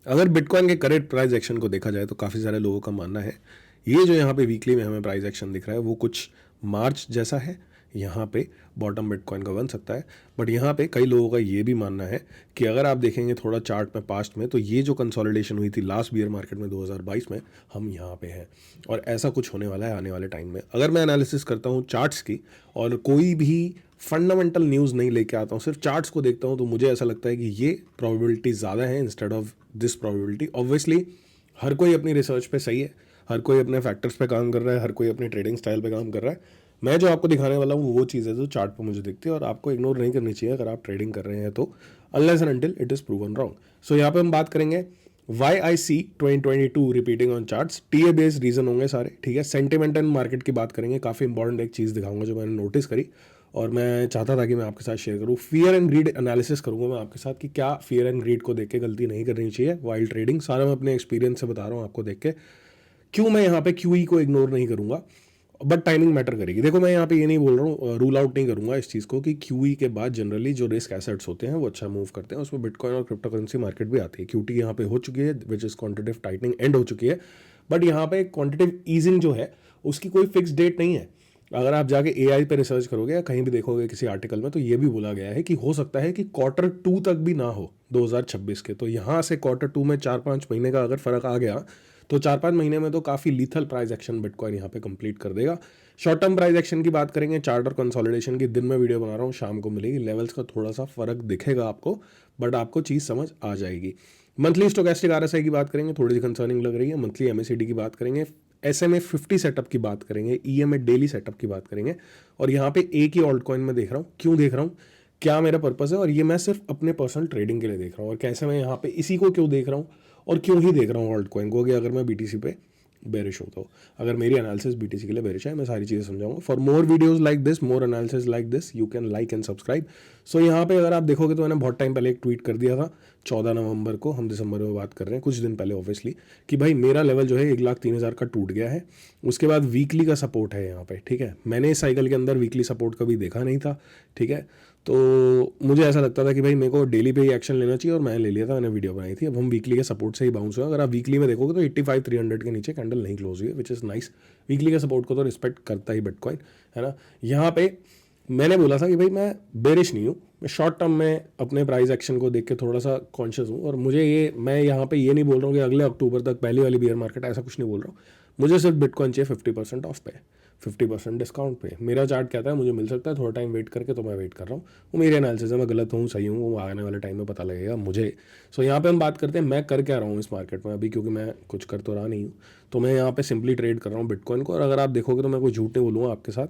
अगर बिटकॉइन के current price action को देखा जाए तो काफ़ी सारे लोगों का मानना है ये जो यहाँ पे वीकली में हमें प्राइस एक्शन दिख रहा है वो कुछ मार्च जैसा है, यहाँ पे बॉटम बिटकॉइन का बन सकता है। बट यहाँ पे कई लोगों का ये भी मानना है कि अगर आप देखेंगे थोड़ा चार्ट में पास्ट में, तो ये जो कंसोलिडेशन हुई थी लास्ट बियर मार्केट में 2022 में, हम यहाँ पे हैं और ऐसा कुछ होने वाला है आने वाले टाइम में। अगर मैं एनालिसिस करता हूँ चार्ट्स की और कोई भी फंडामेंटल न्यूज़ नहीं लेके आता हूँ, सिर्फ चार्ट्स को देखता हूँ, तो मुझे ऐसा लगता है कि ये प्रोबेबिलिटी ज़्यादा है instead of this probability. Obviously हर कोई अपनी रिसर्च पे सही है, हर कोई अपने फैक्टर्स पे काम कर रहा है, हर कोई अपनी ट्रेडिंग स्टाइल पे काम कर रहा है। मैं जो आपको दिखाने वाला हूँ वो चीज़ है जो चार्ट पे मुझे दिखती है और आपको इग्नोर नहीं करनी चाहिए अगर आप ट्रेडिंग कर रहे हैं तो, unless and until it is proven wrong. So यहाँ पे हम बात करेंगे why I see 2022 repeating on charts. TA based reason होंगे सारे, ठीक है। सेंटिमेंट एंड मार्केट की बात करेंगे, काफ़ी इंपॉर्टेंट एक चीज़ दिखाऊंगा जो मैंने नोटिस करी और मैं चाहता था कि मैं आपके साथ शेयर करूँ। फियर एंड ग्रीड एनालिसिस करूंगा मैं आपके साथ कि क्या फियर एंड ग्रीड को देख के गलती नहीं करनी चाहिए वाइल ट्रेडिंग। सारा मैं अपने एक्सपीरियंस से बता रहा हूँ आपको देख के, क्यों मैं यहाँ पे क्यूई को इग्नोर नहीं करूंगा, बट टाइमिंग मैटर करेगी। देखो मैं यहाँ पे ये नहीं बोल रहा हूँ, रूल आउट नहीं करूंगा इस चीज़ को कि क्यूई के बाद जनरली जो रिस्क एसेट्स होते हैं वो अच्छा मूव करते हैं, उसमें बिटकॉइन और क्रिप्टो करेंसी मार्केट भी आती है। क्यूटी यहाँ पे हो चुकी है which is quantitative tightening and हो चुकी है, बट यहाँ पे क्वांटिटेटिव ईजिंग जो है उसकी कोई फिक्स डेट नहीं है। अगर आप जाके एआई पे रिसर्च करोगे या कहीं भी देखोगे किसी आर्टिकल में, तो ये भी बोला गया है कि हो सकता है कि Q2 तक भी ना हो 2026 के। तो यहाँ से Q2 में 4-5 महीने का अगर फर्क आ गया तो 4-5 महीने में तो काफ़ी लीथल प्राइस एक्शन बिटकॉइन यहाँ पे कंप्लीट कर देगा। शॉर्ट टर्म प्राइस एक्शन की बात करेंगे, चार्ट और कंसोलिडेशन की दिन में वीडियो बना रहा हूँ, शाम को मिलेगी। लेवल्स का थोड़ा सा फर्क दिखेगा आपको, बट आपको चीज़ समझ आ जाएगी। मंथली स्टोकेस्टिक आरएसआई की बात करेंगे, थोड़ी सी कंसर्निंग लग रही है। मंथली एमएसीडी की बात करेंगे, SMA 50 सेटअप की बात करेंगे, EMA डेली सेटअप की बात करेंगे। और यहाँ पे एक ही ऑल्ट कॉइन में देख रहा हूँ, क्यों देख रहा हूँ, क्या मेरा पर्पस है, और ये मैं सिर्फ अपने पर्सनल ट्रेडिंग के लिए देख रहा हूँ। और कैसे मैं यहाँ पे इसी को क्यों देख रहा हूँ और क्यों ही देख रहा हूँ ऑल्ट कॉइन को, कि अगर मैं BTC पे बेरिश होता हूँ, अगर मेरी एनालिसिस BTC के लिए बेरिश है, मैं सारी चीज़ें समझाऊंगा। For more videos like this, more analysis like this, you can like and subscribe. So यहाँ पे अगर आप देखोगे तो मैंने बहुत टाइम पहले एक ट्वीट कर दिया था 14 नवंबर को, हम दिसंबर में बात कर रहे हैं, कुछ दिन पहले ऑब्वियसली, कि भाई मेरा लेवल जो है 1,03,000 का टूट गया है। उसके बाद वीकली का सपोर्ट है यहाँ पे, ठीक है। मैंने इस साइकिल के अंदर वीकली सपोर्ट कभी देखा नहीं था, ठीक है। तो मुझे ऐसा लगता था कि भाई मेरे को डेली पे ही एक्शन लेना चाहिए और मैंने ले लिया था, मैंने वीडियो बनाई थी। अब हम वीकली के सपोर्ट से ही बाउंस हुए। अगर आप वीकली में देखोगे तो 85,300 के नीचे कैंडल नहीं क्लोज हुई है, विच इज़ नाइस। वीकली के सपोर्ट को तो रिस्पेक्ट करता ही बिटकॉइन, है ना। यहाँ पे मैंने बोला था कि भाई मैं बेरिश नहीं हूँ, मैं शॉर्ट टर्म में अपने प्राइस एक्शन को देख के थोड़ा सा कॉन्शियस हूँ। और मुझे ये, मैं यहाँ पे ये नहीं बोल रहा हूँ कि अगले अक्टूबर तक पहली वाली बियर मार्केट, ऐसा कुछ नहीं बोल रहा हूँ। मुझे सिर्फ बिटकॉइन चाहिए 50% ऑफ पे, 50% डिस्काउंट पे। मेरा चार्ट कहता है मुझे मिल सकता है, थोड़ा टाइम वेट करके, तो मैं वेट कर रहा हूँ। वो मेरी एनालिसिस है, मैं गलत हूँ सही हूँ वो आने वाले टाइम में पता लगेगा मुझे। सो यहाँ पे हम बात करते हैं मैं कर क्या रहा हूँ इस मार्केट में अभी, क्योंकि मैं कुछ कर तो रहा नहीं हूँ। तो मैं यहाँ पे सिंपली ट्रेड कर रहा हूँ बिटकॉइन को। और अगर आप देखोगे तो मैं कोई झूठ नहीं बोलूँगा आपके साथ,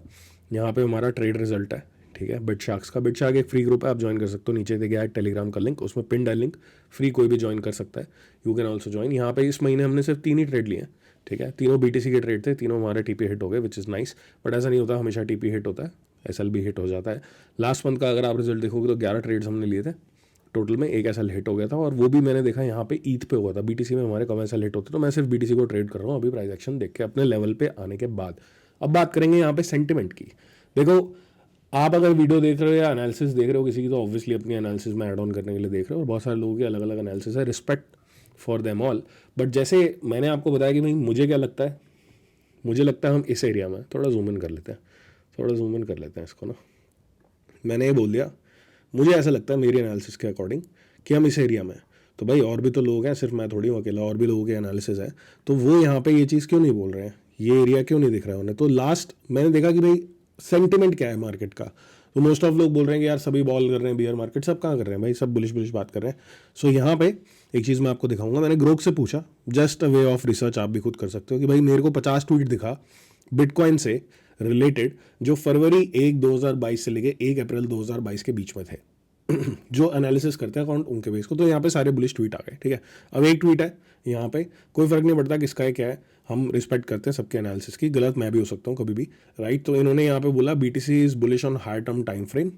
यहाँ पे हमारा ट्रेड रिजल्ट है, ठीक है। बिटशार्क्स का, बिटशार्क एक फ्री ग्रुप है, आप ज्वाइन कर सकते हो, नीचे दे गया है टेलीग्राम का लिंक, उसमें पिन है लिंक, फ्री कोई भी ज्वाइन कर सकता है, यू कैन ऑल्सो ज्वाइन। यहाँ पे इस महीने हमने सिर्फ 3 ही ट्रेड लिए हैं, ठीक है। तीनों BTC के ट्रेड थे, तीनों हमारे TP हिट हो गए, विच इज़ नाइस। बट ऐसा नहीं होता हमेशा TP हिट होता है, SL भी हिट हो जाता है। लास्ट मंथ का अगर आप रिजल्ट देखोगे तो 11 ट्रेड्स हमने लिए थे टोटल में, एक SL हिट हो गया था, और वो भी मैंने देखा यहाँ पे ईथ पे हुआ था। BTC में हमारे कम SL हिट होते, तो मैं सिर्फ BTC को ट्रेड कर रहा हूँ अभी प्राइस एक्शन देख के अपने लेवल पे आने के बाद। अब बात करेंगे यहाँ पे सेंटिमेंट की। देखो आप अगर वीडियो देख रहे हो या एनालिसिस देख रहे हो किसी की, तो ऑब्वियसली अपनी एनालिसिस में ऐड ऑन करने के लिए देख रहे हो, और बहुत सारे लोगों की अलग अलग एनालिसिस है, respect for them all. But जैसे मैंने आपको बताया कि भाई मुझे क्या लगता है, मुझे लगता है हम इस एरिया में थोड़ा जूम इन कर लेते हैं, थोड़ा जूम इन कर लेते हैं इसको ना। मैंने ये बोल दिया, मुझे ऐसा लगता है मेरी एनालिसिस के अकॉर्डिंग कि हम इस एरिया में, तो भाई और भी तो लोग हैं, सिर्फ मैं थोड़ी हूँ अकेला, और भी लोगों के एनालिसिस है। तो वो यहाँ पे ये चीज़ क्यों नहीं बोल रहे हैं, ये एरिया क्यों नहीं दिख रहा है उन्हें। तो लास्ट मैंने देखा कि भाई सेंटिमेंट क्या है मार्केट का, तो मोस्ट ऑफ लोग बोल रहे हैं कि यार सभी बॉल कर रहे हैं, बियर मार्केट सब कहाँ कर रहे हैं भाई, सब बुलिश बुलिश बात कर रहे हैं। सो यहाँ पे एक चीज़ मैं आपको दिखाऊंगा, मैंने ग्रोक से पूछा, just a way of research, आप भी खुद कर सकते हो, कि भाई मेरे को 50 ट्वीट दिखा बिटकॉइन से रिलेटेड जो फरवरी 1 2022 से लेके 1 अप्रैल 2022 के बीच में थे, जो एनालिसिस करते हैं अकाउंट उनके बेस को। तो यहाँ पे सारे बुलिश ट्वीट आ गए, ठीक है। अब एक ट्वीट है यहाँ पे, कोई फर्क नहीं पड़ता किसका है क्या है, हम रिस्पेक्ट करते हैं सबके एनालिसिस की, गलत मैं भी हो सकता हूँ कभी भी, राइट। तो इन्होंने यहाँ पे बोला BTC is bullish on higher term time frame,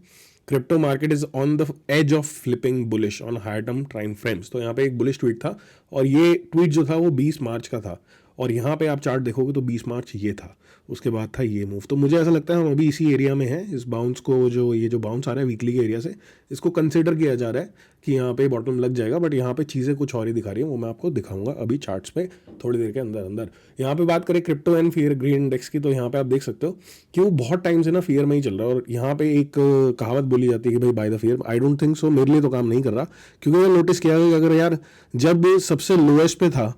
crypto market is on the edge of flipping bullish on higher term time frames. तो यहाँ पे एक बुलिश ट्वीट था, और ये ट्वीट जो था वो 20 मार्च का था, और यहाँ पे आप चार्ट देखोगे तो 20 मार्च ये था, उसके बाद था ये मूव। तो मुझे ऐसा लगता है हम अभी इसी एरिया में हैं, इस बाउंस को जो बाउंस आ रहा है वीकली के एरिया से, इसको कंसिडर किया जा रहा है कि यहाँ पे बॉटम लग जाएगा। बट यहाँ पे चीज़ें कुछ और ही दिखा रही हैं, वो मैं आपको दिखाऊंगा अभी चार्ट्स पे थोड़ी देर के अंदर अंदर। यहाँ पे बात करें crypto and fear green index की, तो यहाँ पे आप देख सकते हो कि वो बहुत टाइम से ना फियर में ही चल रहा है। और यहाँ पे एक कहावत बोली जाती है कि भाई by the fear, I don't think so, मेरे लिए तो काम नहीं कर रहा। क्योंकि मैंने नोटिस किया कि अगर यार जब सबसे लोएस्ट पे था,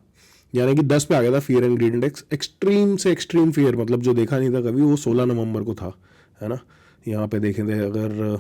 यानी कि 10 पे आ गया था fear and greed index, extreme से एक्सट्रीम फियर, मतलब जो देखा नहीं था कभी, वो 16 नवंबर को था, है ना। यहाँ पे देखें थे अगर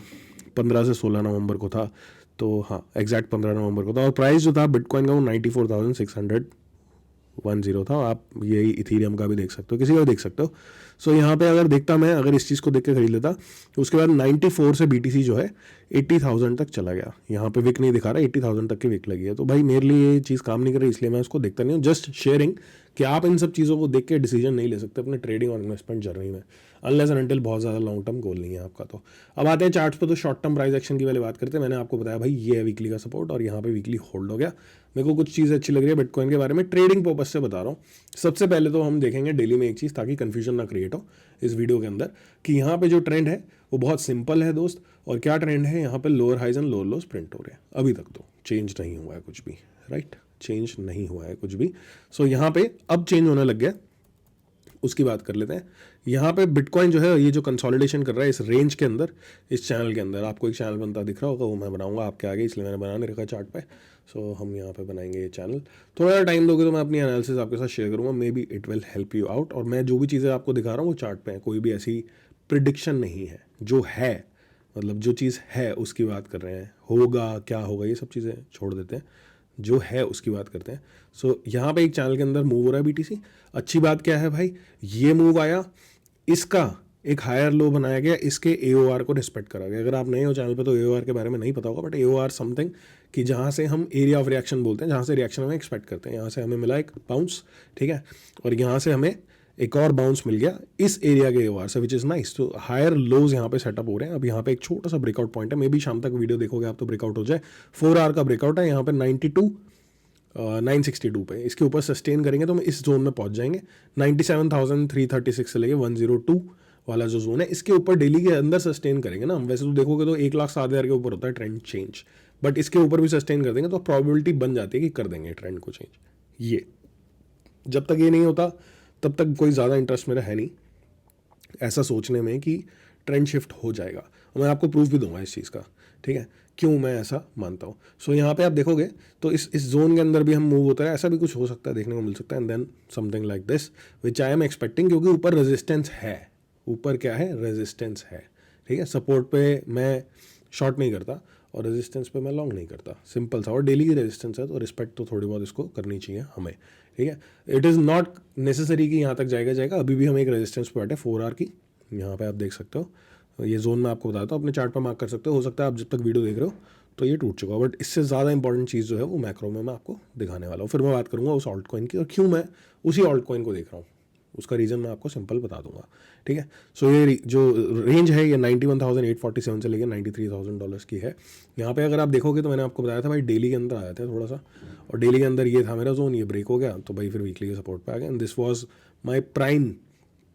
15 से 16 नवंबर को था, तो हाँ एग्जैक्ट 15 नवंबर को था। और प्राइस जो था बिटकॉइन का वो 94,610 था। आप यही इथीरियम का भी देख सकते हो, किसी का भी देख सकते हो। सो यहाँ पे अगर देखता मैं, अगर इस चीज़ को देख के खरीद लेता, तो उसके बाद 94 से BTC जो है 80,000 तक चला गया। यहाँ पे विक नहीं दिखा रहा, 80,000 तक की विक लगी है। तो भाई मेरे लिए ये चीज़ काम नहीं कर रही, इसलिए मैं उसको देखता नहीं हूँ। जस्ट शेयरिंग कि आप इन सब चीज़ों को देख के डिसीजन नहीं ले सकते अपने ट्रेडिंग और इन्वेस्टमेंट जर्नी में, अनलेस एंड अनटिल बहुत ज़्यादा लॉन्ग टर्म गोल नहीं है आपका। तो अब आते हैं चार्ट्स पे। तो शॉर्ट टर्म प्राइस एक्शन की वाली बात करते हैं। मैंने आपको बताया भाई ये है वीकली का सपोर्ट, और यहाँ पे वीकली होल्ड हो गया। मेरे को कुछ चीज़ें अच्छी लग रही है बिटकॉइन के बारे में, ट्रेडिंग पर्पज से बता रहा हूँ। सबसे पहले तो हम देखेंगे डेली में एक चीज़, ताकि कन्फ्यूजन ना क्रिएट हो इस वीडियो के अंदर, कि यहाँ पे जो ट्रेंड है वो बहुत सिंपल है दोस्त। और क्या ट्रेंड है, यहाँ पे lower highs and lower lows print हो रहे हैं। अभी तक तो चेंज नहीं हुआ है कुछ भी, राइट, चेंज नहीं हुआ है कुछ भी। सो यहाँ पे अब चेंज होने लग गया, उसकी बात कर लेते हैं। यहाँ पे बिटकॉइन जो है ये जो कंसोलिडेशन कर रहा है इस रेंज के अंदर, इस चैनल के अंदर, आपको एक चैनल बनता दिख रहा होगा, वो मैं बनाऊंगा आपके आगे, इसलिए मैंने बना नहीं रखा चार्ट पे। सो हम यहाँ पे बनाएंगे ये चैनल। थोड़ा टाइम दोगे तो मैं अपनी एनालिसिस आपके साथ शेयर करूँगा, may be it will help you out. और मैं जो भी चीज़ें आपको दिखा रहा हूँ वो चार्ट पे है, कोई भी ऐसी प्रिडिक्शन नहीं है। जो है, मतलब जो चीज़ है उसकी बात कर रहे हैं, होगा क्या होगा ये सब चीज़ें छोड़ देते हैं, जो है उसकी बात करते हैं। सो यहाँ पे एक चैनल के अंदर मूव हो रहा है BTC। अच्छी बात क्या है भाई, ये मूव आया, इसका एक हायर लो बनाया गया, इसके AOR को रिस्पेक्ट करा गया। अगर आप नए हो चैनल पे तो AOR के बारे में नहीं पता होगा, बट AOR समथिंग कि जहाँ से हम एरिया ऑफ रिएक्शन बोलते हैं, जहाँ से रिएक्शन हमें एक्सपेक्ट करते हैं। यहाँ से हमें मिला एक बाउंस, ठीक है, और यहाँ से हमें एक और बाउंस मिल गया इस एरिया के AOR से, विच इज़ नाइस। तो हायर लोज यहाँ पे सेटअप हो रहे हैं। अब यहाँ पे एक छोटा सा ब्रेकआउट पॉइंट है, मे बी शाम तक वीडियो देखोगे आप तो ब्रेकआउट हो जाए। 4 आवर का ब्रेकआउट है यहाँ पे 962 पे, इसके ऊपर सस्टेन करेंगे तो हम इस जोन में पहुंच जाएंगे। 97,336 से लेके 102 वाला जो जोन है, इसके ऊपर डेली के अंदर सस्टेन करेंगे ना हम। वैसे तो देखोगे तो 1,07,000 के ऊपर होता है ट्रेंड चेंज, बट इसके ऊपर भी सस्टेन कर देंगे तो प्रोबेबिलिटी बन जाती है कि कर देंगे ट्रेंड को चेंज। ये जब तक ये नहीं होता तब तक कोई ज़्यादा इंटरेस्ट मेरा है नहीं ऐसा सोचने में कि ट्रेंड शिफ्ट हो जाएगा। और मैं आपको प्रूफ भी दूंगा इस चीज़ का, ठीक है, क्यों मैं ऐसा मानता हूँ। सो यहाँ पे आप देखोगे तो इस जोन के अंदर भी हम मूव होता है, ऐसा भी कुछ हो सकता है, देखने को मिल सकता है। And then something like this which I am expecting, क्योंकि ऊपर रेजिस्टेंस है, ऊपर क्या है, रेजिस्टेंस है, ठीक है। सपोर्ट पे मैं शॉर्ट नहीं करता और रेजिस्टेंस पे मैं लॉन्ग नहीं करता, सिंपल सा। और डेली की रेजिस्टेंस है तो रिस्पेक्ट तो थोड़ी बहुत इसको करनी चाहिए हमें, ठीक है। इट इज़ नॉट नेसेसरी कि यहाँ तक जाएगा, अभी भी हम एक रेजिस्टेंस पे बैठे 4 आवर की। यहाँ पे आप देख सकते हो, ये जोन मैं आपको बताता हूँ, अपने चार्ट पर मार्क कर सकते हो सकता है आप जब तक वीडियो देख रहे हो तो ये टूट चुका। बट इससे ज़्यादा इंपॉर्टेंट चीज़ जो है वो मैक्रो में मैं आपको दिखाने वाला हूँ। फिर मैं बात करूँगा उस ऑल्ट कॉइन की और क्यों मैं उसी ऑल्ट कॉइन को देख रहा हूँ, उसका रीज़न मैं आपको सिंपल बता दूंगा, ठीक है। सो ये जो रेंज है ये 91,847 से लेकर $93,000 की है। यहाँ पे अगर आप देखोगे तो मैंने आपको बताया था भाई डेली के अंदर आया था थोड़ा सा, और डेली के अंदर ये था मेरा जोन, ये ब्रेक हो गया तो भाई फिर वीकली के सपोर्ट पे आ गया। And this was my prime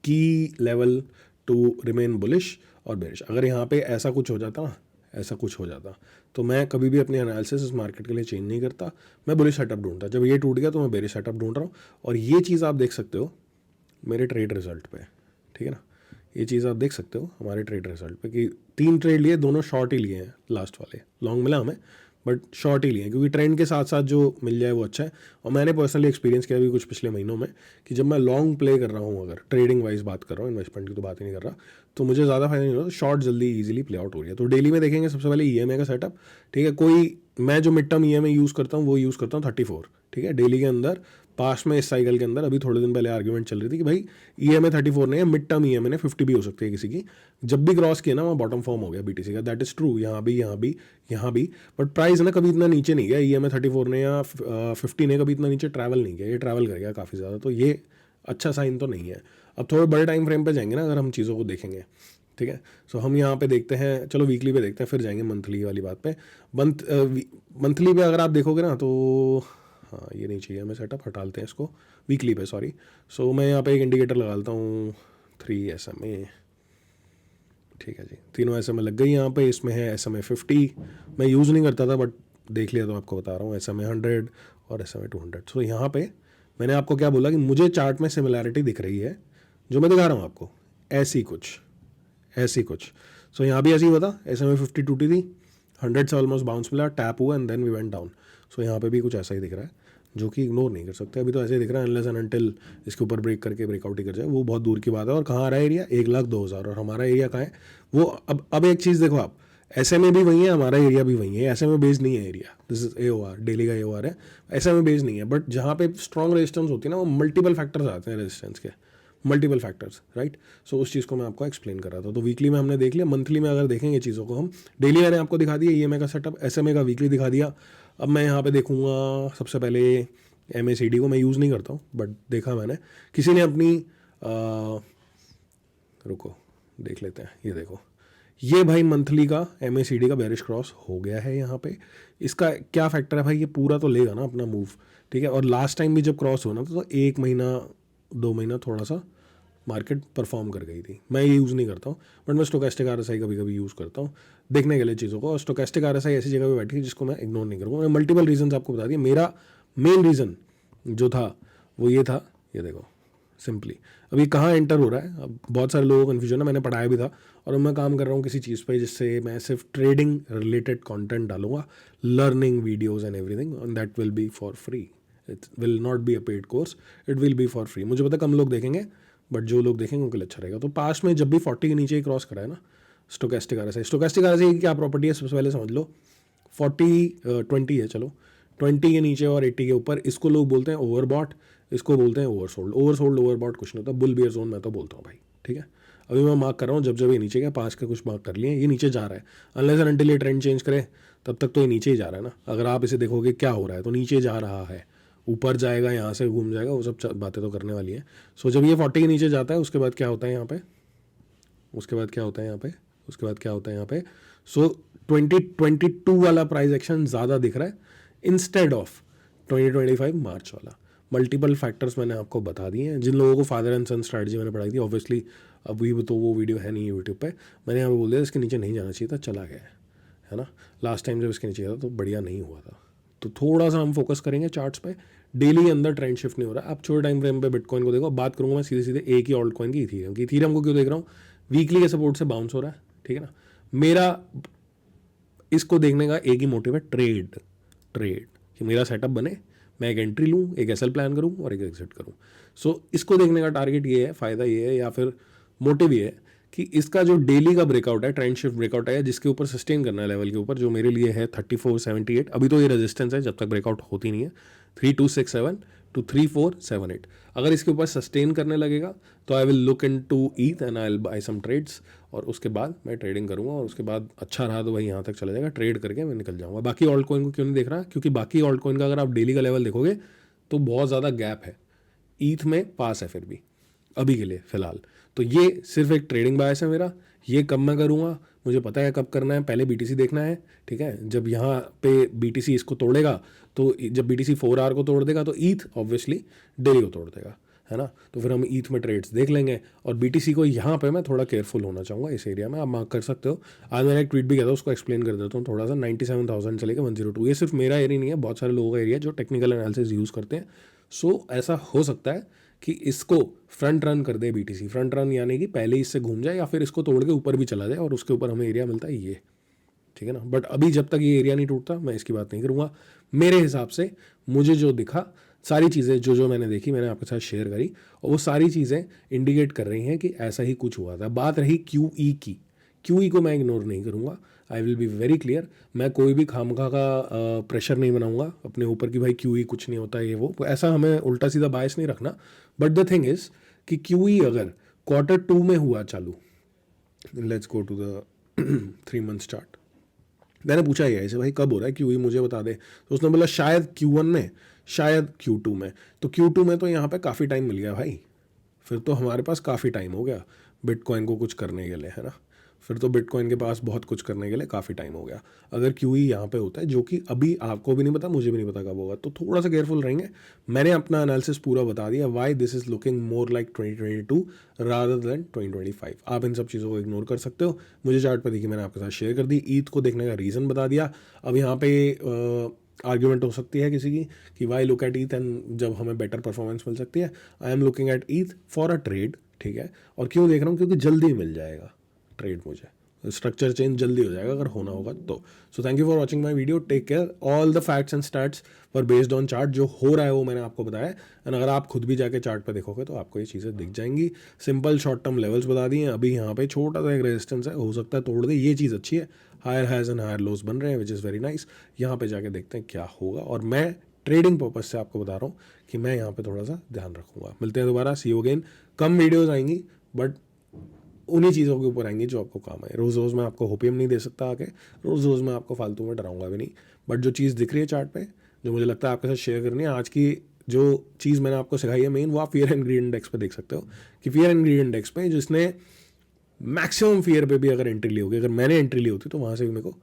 की लेवल टू रिमेन बुलिश और बेरिश। अगर यहाँ पे ऐसा कुछ हो जाता ना, ऐसा कुछ हो जाता तो मैं कभी भी अपनी एनालिसिस इस मार्केट के लिए चेंज नहीं करता, मैं बुलिश सेटअप ढूंढता। जब ये टूट गया तो मैं बेरिश सेटअप ढूंढ रहा हूँ। और ये चीज़ आप देख सकते हो मेरे ट्रेड रिजल्ट पे, ठीक है ना, ये चीज़ आप देख सकते हो हमारे ट्रेड रिजल्ट पे कि 3 ट्रेड लिए, दोनों शॉर्ट ही लिए हैं, लास्ट वाले लॉन्ग मिला हमें बट शॉर्ट ही लिए हैं, क्योंकि ट्रेंड के साथ साथ जो मिल जाए वो अच्छा है। और मैंने पर्सनली एक्सपीरियंस किया भी कुछ पिछले महीनों में कि जब मैं लॉन्ग प्ले कर रहा हूँ, अगर ट्रेडिंग वाइज बात कर रहा हूँ, इन्वेस्टमेंट की तो बात ही नहीं कर रहा, तो मुझे ज़्यादा फायदा नहीं हो रहा, शॉर्ट जल्दी ईजिली प्ले आउट हो रही है। तो डेली में देखेंगे सबसे पहले EMA का सेटअप, ठीक है। कोई मैं जो मिड टर्म EMA यूज़ करता हूँ वो यूज़ करता हूँ 34, ठीक है, डेली के अंदर। पास्ट में इस साइकिल के अंदर अभी थोड़े दिन पहले आर्ग्यूमेंट चल रही थी कि भाई EMA 34 नहीं है, मिड टर्म EMA ने 50 भी हो सकती है किसी की। जब भी क्रॉस किया ना वहाँ बॉटम फॉर्म हो गया BTC का, दैट इज़ ट्रू। यहाँ भी बट प्राइस ना कभी इतना नीचे नहीं गया, EMA 34 ने या 50 ने कभी इतना नीचे ट्रैवल नहीं किया, ये ट्रैवल कर गया काफ़ी ज़्यादा। तो ये अच्छा साइन तो नहीं है। अब थोड़े बड़े टाइम फ्रेम पे जाएंगे ना अगर हम चीज़ों को देखेंगे, ठीक है। सो हम यहाँ पे देखते हैं, चलो वीकली पे देखते हैं, फिर जाएंगे मंथली वाली बात पे। मंथली पे अगर आप देखोगे ना तो हाँ ये नहीं चाहिए हमें सेटअप, हटा लेते हैं इसको वीकली पे, सॉरी। सो मैं यहाँ पे एक इंडिकेटर लगा लेता हूँ 3 SMA, ठीक है जी, तीनों SMA लग गई यहाँ पे। इसमें है SMA 50, मैं यूज़ नहीं करता था बट देख लिया तो आपको बता रहा हूँ, SMA 100 और SMA 200। सो यहाँ पे मैंने आपको क्या बोला कि मुझे चार्ट में सिमिलैरिटी दिख रही है, जो मैं दिखा रहा हूँ आपको, ऐसी कुछ। सो यहाँ भी ऐसी हुआ था, SMA 50 टूटी थी, 100 से ऑलमोस्ट बाउंस मिला, टैप हुआ and then we went down. So यहाँ पे भी कुछ ऐसा ही दिख रहा है, जो कि इग्नोर नहीं कर सकते अभी, तो ऐसे ही दिख रहा है अनलेस एंड अनटिल इसके ऊपर ब्रेक करके ब्रेकआउट ही कर जाए, वो बहुत दूर की बात है। और कहाँ आ रहा है एरिया, 1,02,000, और हमारा एरिया कहाँ है वो। अब एक चीज़ देखो आप, SMA भी वही है, हमारा एरिया भी वही है, SMA बेस्ड नहीं है area, this is AOR, daily का AOR है, SMA बेस्ड नहीं है। बट जहाँ पे स्ट्रॉन्ग रेजिस्टेंस होती है ना, वो मल्टीपल फैक्टर्स आते हैं रेजिस्टेंस के, मल्टीपल फैक्टर्स, राइट। सो उस चीज़ को मैं आपको एक्सप्लेन कर रहा था। तो वीकली में हमने देख लिया, मंथली में अगर देखेंगे चीज़ों को हम, डेली मैंने आपको दिखा दिया EMA का सेटअप, SMA का वीकली दिखा दिया। अब मैं यहाँ पे देखूंगा सबसे पहले MACD को, मैं यूज़ नहीं करता हूँ बट देखा मैंने, किसी ने अपनी रुको देख लेते हैं, ये देखो, ये भाई मंथली का MACD का बेरिश क्रॉस हो गया है यहाँ पे। इसका क्या फैक्टर है भाई, ये पूरा तो लेगा ना अपना मूव, ठीक है। और लास्ट टाइम भी जब क्रॉस होना था तो 1 महीना 2 महीना थोड़ा सा मार्केट परफॉर्म कर गई थी। मैं ये यूज़ नहीं करता हूँ बट मैं स्टोकेस्टिक RSI कभी कभी यूज़ करता हूँ देखने के लिए चीज़ों को। और स्टोकेस्टिक RSI ऐसी जगह पे बैठी है जिसको मैं इग्नोर नहीं करूँगा। मैं मल्टीपल रीजन आपको बता दिया, मेरा मेन रीज़न जो था वो ये था, ये देखो सिंपली अभी कहाँ एंटर हो रहा है। अब बहुत सारे लोगों को कन्फ्यूजन है, मैंने पढ़ाया भी था और मैं काम कर रहा हूँ किसी चीज़ पे जिससे मैं सिर्फ ट्रेडिंग रिलेटेड कंटेंट डालूंगा, learning videos and everything, and that will be for free, it will not be a paid course, it will be for free. मुझे पता कम लोग देखेंगे बट जो लोग देखेंगे उनके लिए अच्छा रहेगा। तो पास्ट में जब भी 40 के नीचे ही क्रॉस करा है ना स्टोकेस्टिक RSI की क्या प्रॉपर्टी है सबसे पहले समझ लो। 20 है, चलो 20 के नीचे और 80 के ऊपर, इसको लोग बोलते हैं ओवरबॉट, इसको बोलते हैं ओवरसोल्ड ओवरबॉट कुछ नहीं होता, बुल बियर जोन मैं तो बोलता हूँ भाई, ठीक है। अभी मैं मार्क कर रहा हूँ, जब जब ये नीचे गया 5 के कुछ मार्क कर लिए, ये नीचे जा रहा है, अनलेस एंड अनटिल ये ट्रेंड चेंज करे तब तक तो ये नीचे ही जा रहा है ना। अगर आप इसे देखोगे क्या हो रहा है तो नीचे जा रहा है, ऊपर जाएगा, यहाँ से घूम जाएगा, वो सब बातें तो करने वाली है। सो जब ये 40 के नीचे जाता है उसके बाद क्या होता है यहाँ पे, उसके बाद क्या होता है यहाँ पे, सो 2022 वाला प्राइस एक्शन ज़्यादा दिख रहा है इंस्टेड ऑफ 2025 मार्च वाला। मल्टीपल फैक्टर्स मैंने आपको बता दिए हैं। जिन लोगों को फादर एंड सन स्ट्रैटेजी मैंने पढ़ाई थी, ऑब्वियसली अभी तो वो वीडियो है नहीं यूट्यूब पे, मैंने यहाँ पे बोल दिया इसके नीचे नहीं जाना चाहिए था, चला गया है ना। लास्ट टाइम जब इसके नीचे गया था तो बढ़िया नहीं हुआ था। तो थोड़ा सा हम फोकस करेंगे चार्ट्स पे, डेली के अंदर ट्रेंड शिफ्ट नहीं हो रहा है। आप छोटे टाइम फ्रेम पे बिटकॉइन को देखो, बात करूंगा मैं सीधे सीधे एक ही ऑल्ट कॉइन की, इथीरियम को क्यों देख रहा हूँ, वीकली के सपोर्ट से बाउंस हो रहा है, ठीक है ना। मेरा इसको देखने का एक ही मोटिव है, ट्रेड कि मेरा सेटअप बने, मैं एक एंट्री लूँ, एक SL प्लान करूँ और एक एग्जिट करूँ। सो इसको देखने का टारगेट ये है, फ़ायदा ये है या फिर मोटिव ये है कि इसका जो डेली का ब्रेकआउट है, ट्रेंड शिफ्ट ब्रेकआउट है, जिसके ऊपर सस्टेन करना है लेवल के ऊपर, जो मेरे लिए है 3478। अभी तो ये रेजिस्टेंस है जब तक ब्रेकआउट होती नहीं है, 3267 to 3478। अगर इसके ऊपर सस्टेन करने लगेगा तो I will look in to ETH and I will buy some trades, और उसके बाद मैं ट्रेडिंग करूंगा, और उसके बाद अच्छा रहा तो भाई यहाँ तक चला जाएगा, ट्रेड करके मैं निकल जाऊंगा। बाकी ऑल्ट कॉइन को क्यों नहीं देख रहा, क्योंकि बाकी ऑल्ट कॉइन का अगर आप डेली का लेवल देखोगे तो बहुत ज़्यादा गैप है, ETH में पास है फिर भी अभी के लिए फ़िलहाल। तो ये सिर्फ एक ट्रेडिंग बायस है मेरा, ये कब मैं करूँगा मुझे पता है कब करना है, पहले BTC देखना है, ठीक है। जब यहाँ पे BTC इसको तोड़ेगा, तो जब BTC 4 आवर को तोड़ देगा तो ETH ऑब्वियसली डेली को तोड़ देगा, है ना। तो फिर हम ETH में ट्रेड्स देख लेंगे, और BTC को यहाँ पे मैं थोड़ा केयरफुल होना चाहूँगा इस एरिया में, आप मार्क कर सकते हो। आज मैंने एक ट्वीट भी किया था, उसको एक्सप्लेन कर देता हूँ थोड़ा सा। 97,000 चलेगा 102, ये सिर्फ मेरा एरिया नहीं है, बहुत सारे लोगों का एरिया जो टेक्निकल एनालिसिस यूज़ करते हैं। सो ऐसा हो सकता है कि इसको फ्रंट रन कर दे BTC, फ्रंट रन यानी कि पहले इससे घूम जाए या फिर इसको तोड़ के ऊपर भी चला जाए और उसके ऊपर हमें एरिया मिलता है ये, ठीक है ना। बट अभी जब तक ये एरिया नहीं टूटता मैं इसकी बात नहीं करूँगा। मेरे हिसाब से मुझे जो दिखा, सारी चीज़ें जो मैंने देखी मैंने आपके साथ शेयर करी, और वो सारी चीज़ें इंडिकेट कर रही हैं कि ऐसा ही कुछ हुआ था। बात रही QE की, QE को मैं इग्नोर नहीं करूँगा, I will be very clear. मैं कोई भी खामखा का प्रेशर नहीं बनाऊंगा अपने ऊपर कि भाई QE कुछ नहीं होता ये वो, ऐसा हमें उल्टा सीधा बायस नहीं रखना। बट द थिंग इज़ कि QE अगर Q2 में हुआ चालू, let's go to the 3 month chart. मैंने पूछा ये ऐसे भाई कब हो रहा है QE, मुझे बता दे। तो उसने बोला शायद Q1 में, शायद Q2 में। तो Q2 में तो यहाँ पे काफ़ी टाइम मिल गया भाई, फिर तो हमारे पास काफ़ी टाइम हो गया बिटकॉइन को कुछ करने के लिए, है ना। फिर तो बिटकॉइन के पास बहुत कुछ करने के लिए काफ़ी टाइम हो गया। अगर QE यहाँ पे होता है, जो कि अभी आपको भी नहीं पता, मुझे भी नहीं पता कब होगा, तो थोड़ा सा केयरफुल रहेंगे। मैंने अपना एनालिसिस पूरा बता दिया, why this is looking more like 2022 rather than 2025। आप इन सब चीज़ों को इग्नोर कर सकते हो। मुझे चार्ट पर देखिए मैंने आपके साथ शेयर कर दी, ईद को देखने का रीज़न बता दिया। अब यहाँ पे आर्ग्यूमेंट हो सकती है किसी की कि why look at Eth and जब हमें बेटर परफॉर्मेंस मिल सकती है। I am looking at Eth for a trade, ठीक है। और क्यों देख रहा हूँ, क्योंकि जल्दी मिल जाएगा ट्रेड, मुझे स्ट्रक्चर चेंज जल्दी हो जाएगा अगर होना होगा तो। So thank you for watching my video, take care. All the facts and stats were based on chart, जो हो रहा है वो मैंने आपको बताया। एंड अगर आप खुद भी जाके चार्ट पे देखोगे तो आपको ये चीज़ें दिख जाएंगी। सिंपल शॉर्ट टर्म लेवल्स बता दिए हैं। अभी यहाँ पे छोटा सा एक रेजिस्टेंस है, हो सकता है तोड़ दे, ये चीज़ अच्छी है। Higher highs and higher lows बन रहे हैं, विच इज़ वेरी नाइस। यहाँ पे जाके देखते हैं क्या होगा। और मैं ट्रेडिंग पर्पज से आपको बता रहा हूँ कि मैं यहाँ पे थोड़ा सा ध्यान रखूंगा। मिलते हैं दोबारा, सी यू अगेन। कम वीडियोज़ आएंगी बट उन्हीं चीज़ों के ऊपर आएंगी जो आपको काम है। रोज़ रोज़ मैं आपको होपियम नहीं दे सकता आके, रोज़ रोज़ मैं आपको फालतू में डराऊंगा भी नहीं। बट जो चीज़ दिख रही है चार्ट पे, जो मुझे लगता है आपके साथ शेयर करनी है, आज की जो चीज़ मैंने आपको सिखाई है मेन, वो आप फियर एंड ग्रीड इंडेक्स पे देख सकते हो कि फियर एंड ग्रीड इंडेक्स पे जिसने मैक्सिमम फियर पे भी अगर एंट्री ली होगी, अगर मैंने एंट्री ली होती तो वहाँ से भी मेरे को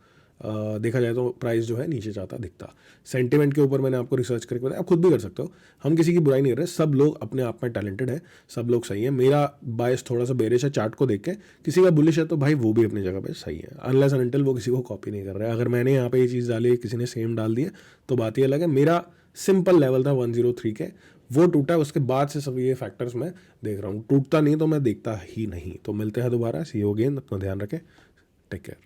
देखा जाए तो प्राइस जो है नीचे जाता दिखता। सेंटिमेंट के ऊपर मैंने आपको रिसर्च करके बताया, आप खुद भी कर सकते हो। हम किसी की बुराई नहीं कर रहे, सब लोग अपने आप में टैलेंटेड है, सब लोग सही है। मेरा बायस थोड़ा सा बेरिश है चार्ट को देख के, किसी का बुलिश है तो भाई वो भी अपनी जगह पे सही है, अनलेस एंड अनटिल वो किसी को कॉपी नहीं कर रहा है। अगर मैंने यहाँ पे ये चीज़ डाली है, किसी ने सेम डाल दी है, तो बात ये अलग है। मेरा सिंपल लेवल था 103 के, वो टूटा है, उसके बाद से सब ये फैक्टर्स मैं देख रहा हूँ। टूटता नहीं तो मैं देखता ही नहीं। तो मिलते हैं दोबारा, सी यू अगेन, अपना ध्यान रखें, टेक केयर।